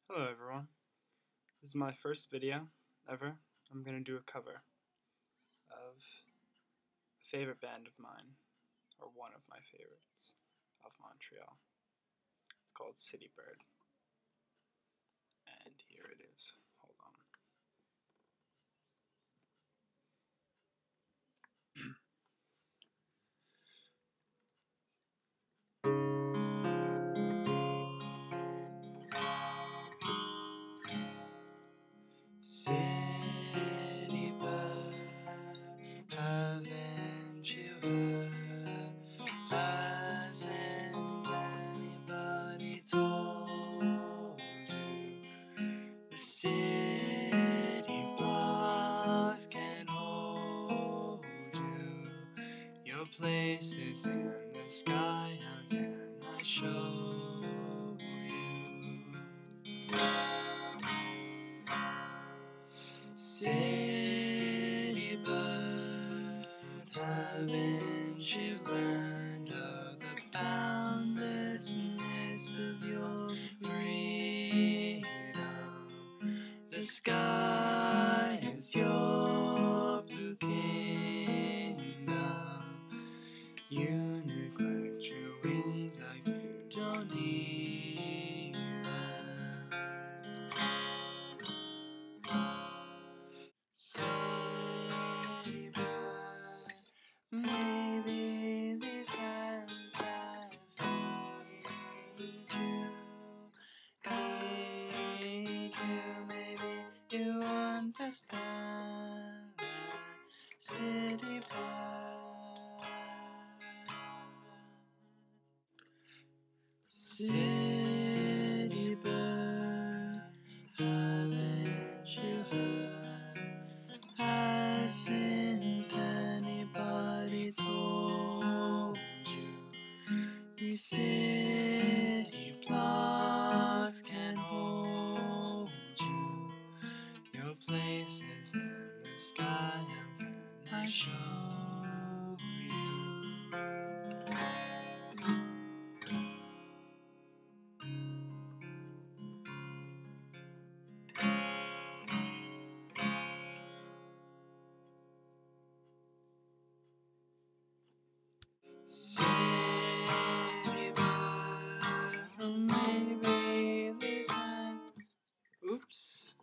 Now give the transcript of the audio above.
Hello everyone, this is my first video ever. I'm going to do a cover of a favorite band of mine, or one of my favorites of Montreal. It's called City Bird, and here it is. Hold on. City bird, haven't you heard? Hasn't anybody told you? The city blocks can hold you. Your place is in the sky, how can I show you? City bird, haven't you learned of the boundlessness of your freedom? The sky is your blue kingdom. You neglect your wings like you don't need them. City bird, maybe these hands have need you, maybe you understand. City bird, city bird, haven't you heard? Hasn't anybody told you? These city blocks can hold you. Your place is in the sky, how can I show you? City bird, maybe this time. Oops.